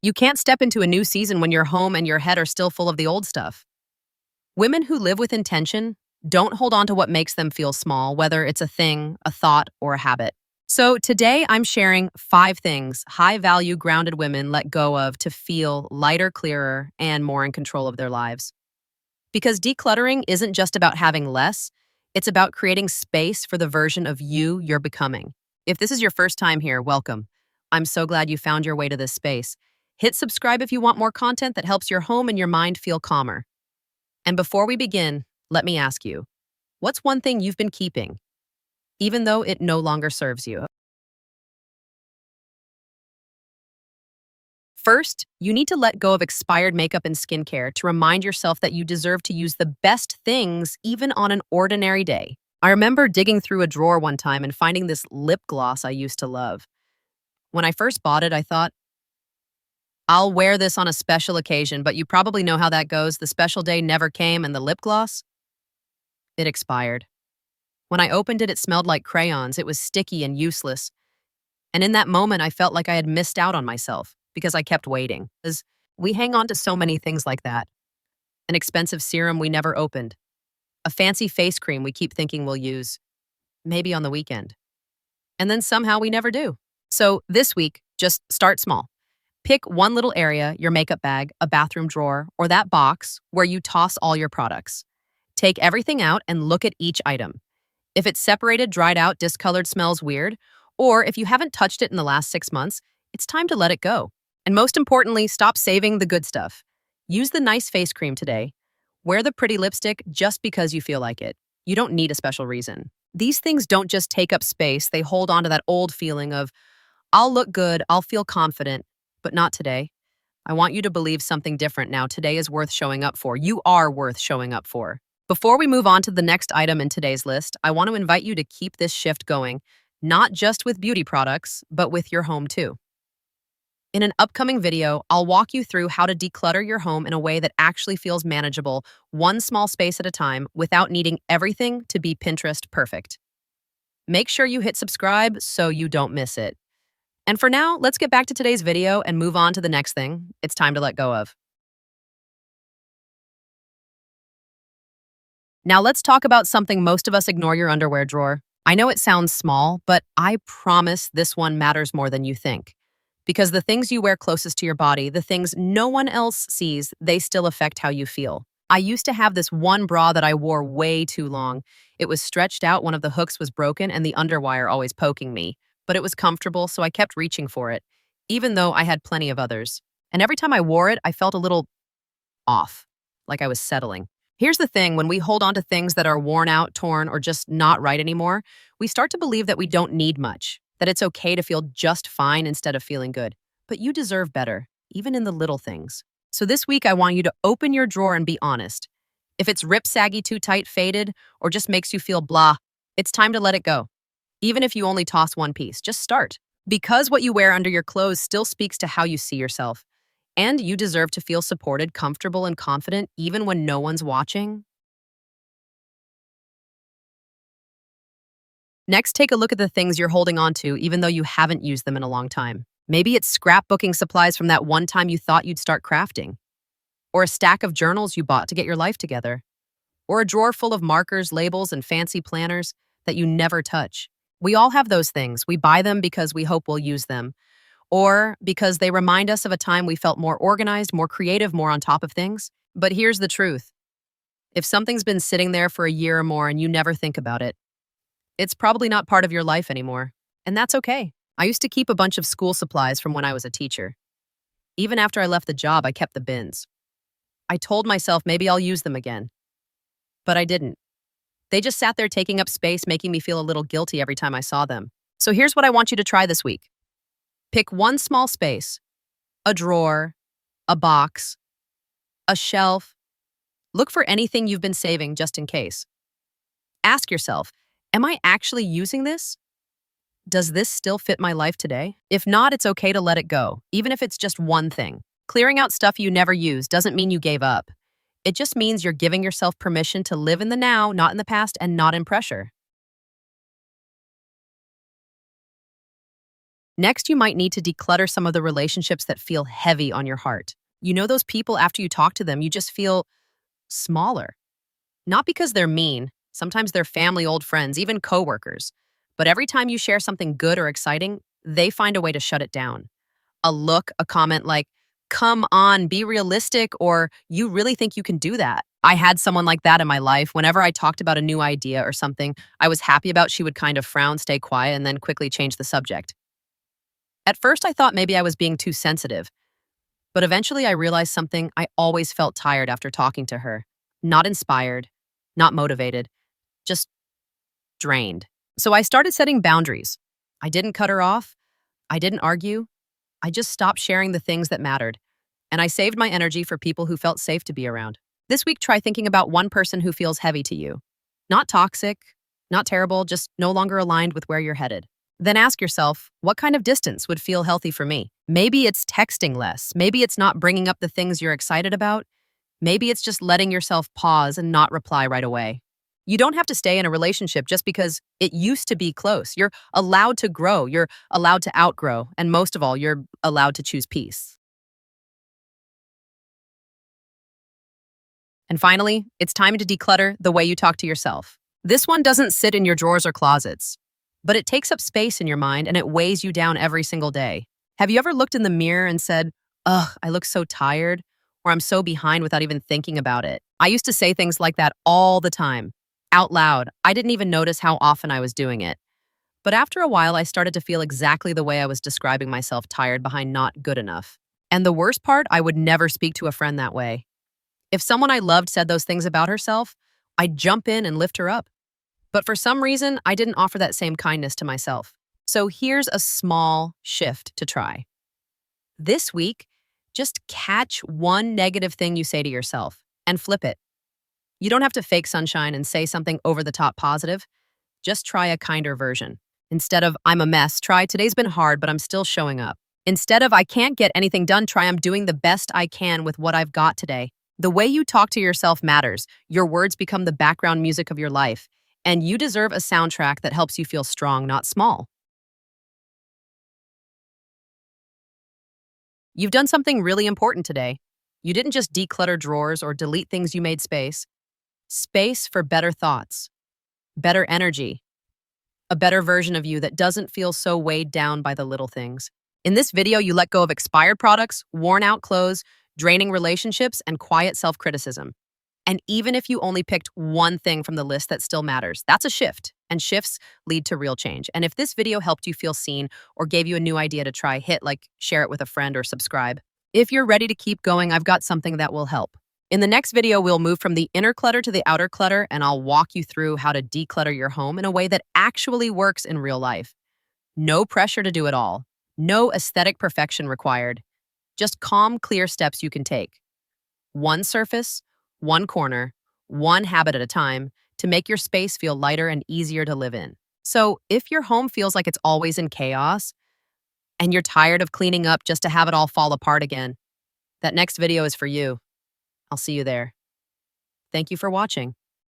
You can't step into a new season when your home and your head are still full of the old stuff. Women who live with intention don't hold on to what makes them feel small, whether it's a thing, a thought, or a habit. So today I'm sharing 5 things high value, grounded women let go of to feel lighter, clearer, and more in control of their lives. Because decluttering isn't just about having less, it's about creating space for the version of you you're becoming. If this is your first time here, welcome. I'm so glad you found your way to this space. Hit subscribe if you want more content that helps your home and your mind feel calmer. And before we begin, let me ask you, what's one thing you've been keeping, even though it no longer serves you? First, you need to let go of expired makeup and skincare to remind yourself that you deserve to use the best things even on an ordinary day. I remember digging through a drawer one time and finding this lip gloss I used to love. When I first bought it, I thought, I'll wear this on a special occasion, but you probably know how that goes. The special day never came, and the lip gloss, it expired. When I opened it, it smelled like crayons. It was sticky and useless. And in that moment, I felt like I had missed out on myself because I kept waiting. Because we hang on to so many things like that. An expensive serum we never opened. A fancy face cream we keep thinking we'll use, maybe on the weekend. And then somehow we never do. So this week, just start small. Pick one little area, your makeup bag, a bathroom drawer, or that box where you toss all your products. Take everything out and look at each item. If it's separated, dried out, discolored, smells weird, or if you haven't touched it in the last 6 months, it's time to let it go. And most importantly, stop saving the good stuff. Use the nice face cream today. Wear the pretty lipstick just because you feel like it. You don't need a special reason. These things don't just take up space, they hold on to that old feeling of, I'll look good, I'll feel confident, but not today. I want you to believe something different now. Today is worth showing up for. You are worth showing up for. Before we move on to the next item in today's list, I want to invite you to keep this shift going, not just with beauty products, but with your home too. In an upcoming video, I'll walk you through how to declutter your home in a way that actually feels manageable, one small space at a time, without needing everything to be Pinterest perfect. Make sure you hit subscribe so you don't miss it. And for now, let's get back to today's video and move on to the next thing it's time to let go of. Now let's talk about something most of us ignore: your underwear drawer. I know it sounds small, but I promise this one matters more than you think. Because the things you wear closest to your body, the things no one else sees, they still affect how you feel. I used to have this one bra that I wore way too long. It was stretched out, one of the hooks was broken, and the underwire always poking me. But it was comfortable, so I kept reaching for it, even though I had plenty of others. And every time I wore it, I felt a little off, like I was settling. Here's the thing: when we hold on to things that are worn out, torn, or just not right anymore, we start to believe that we don't need much, that it's okay to feel just fine instead of feeling good. But you deserve better, even in the little things. So this week, I want you to open your drawer and be honest. If it's ripped, saggy, too tight, faded, or just makes you feel blah, it's time to let it go. Even if you only toss one piece, just start. Because what you wear under your clothes still speaks to how you see yourself. And you deserve to feel supported, comfortable, and confident even when no one's watching. Next, take a look at the things you're holding on to even though you haven't used them in a long time. Maybe it's scrapbooking supplies from that one time you thought you'd start crafting. Or a stack of journals you bought to get your life together. Or a drawer full of markers, labels, and fancy planners that you never touch. We all have those things. We buy them because we hope we'll use them, or because they remind us of a time we felt more organized, more creative, more on top of things. But here's the truth. If something's been sitting there for a year or more and you never think about it, it's probably not part of your life anymore. And that's okay. I used to keep a bunch of school supplies from when I was a teacher. Even after I left the job, I kept the bins. I told myself maybe I'll use them again. But I didn't. They just sat there taking up space, making me feel a little guilty every time I saw them. So here's what I want you to try this week. Pick one small space, a drawer, a box, a shelf. Look for anything you've been saving just in case. Ask yourself, am I actually using this? Does this still fit my life today? If not, it's okay to let it go, even if it's just one thing. Clearing out stuff you never use doesn't mean you gave up. It just means you're giving yourself permission to live in the now, not in the past, and not in pressure. Next, you might need to declutter some of the relationships that feel heavy on your heart. You know those people after you talk to them, you just feel smaller. Not because they're mean, sometimes they're family, old friends, even coworkers. But every time you share something good or exciting, they find a way to shut it down. A look, a comment like, come on, be realistic, or you really think you can do that. I had someone like that in my life. Whenever I talked about a new idea or something I was happy about, she would kind of frown, stay quiet, and then quickly change the subject. At first, I thought maybe I was being too sensitive, but eventually I realized something. I always felt tired after talking to her. Not inspired, not motivated, just drained. So I started setting boundaries. I didn't cut her off. I didn't argue. I just stopped sharing the things that mattered. And I saved my energy for people who felt safe to be around. This week, try thinking about one person who feels heavy to you. Not toxic, not terrible, just no longer aligned with where you're headed. Then ask yourself, what kind of distance would feel healthy for me? Maybe it's texting less. Maybe it's not bringing up the things you're excited about. Maybe it's just letting yourself pause and not reply right away. You don't have to stay in a relationship just because it used to be close. You're allowed to grow. You're allowed to outgrow. And most of all, you're allowed to choose peace. And finally, it's time to declutter the way you talk to yourself. This one doesn't sit in your drawers or closets, but it takes up space in your mind and it weighs you down every single day. Have you ever looked in the mirror and said, ugh, I look so tired, or I'm so behind without even thinking about it? I used to say things like that all the time, out loud. I didn't even notice how often I was doing it. But after a while, I started to feel exactly the way I was describing myself, tired behind not good enough. And the worst part, I would never speak to a friend that way. If someone I loved said those things about herself, I'd jump in and lift her up. But for some reason, I didn't offer that same kindness to myself. So here's a small shift to try. This week, just catch one negative thing you say to yourself and flip it. You don't have to fake sunshine and say something over the top positive. Just try a kinder version. Instead of, I'm a mess, try, today's been hard, but I'm still showing up. Instead of, I can't get anything done, try, I'm doing the best I can with what I've got today. The way you talk to yourself matters. Your words become the background music of your life. And you deserve a soundtrack that helps you feel strong, not small. You've done something really important today. You didn't just declutter drawers or delete things, you made space. Space for better thoughts, better energy, a better version of you that doesn't feel so weighed down by the little things. In this video, you let go of expired products, worn out clothes, draining relationships, and quiet self-criticism. And even if you only picked one thing from the list that still matters, that's a shift. And shifts lead to real change. And if this video helped you feel seen or gave you a new idea to try, hit like, share it with a friend, or subscribe. If you're ready to keep going, I've got something that will help. In the next video, we'll move from the inner clutter to the outer clutter, and I'll walk you through how to declutter your home in a way that actually works in real life. No pressure to do it all. No aesthetic perfection required. Just calm, clear steps you can take. One surface, one corner, one habit at a time to make your space feel lighter and easier to live in. So if your home feels like it's always in chaos and you're tired of cleaning up just to have it all fall apart again, that next video is for you. I'll see you there. Thank you for watching.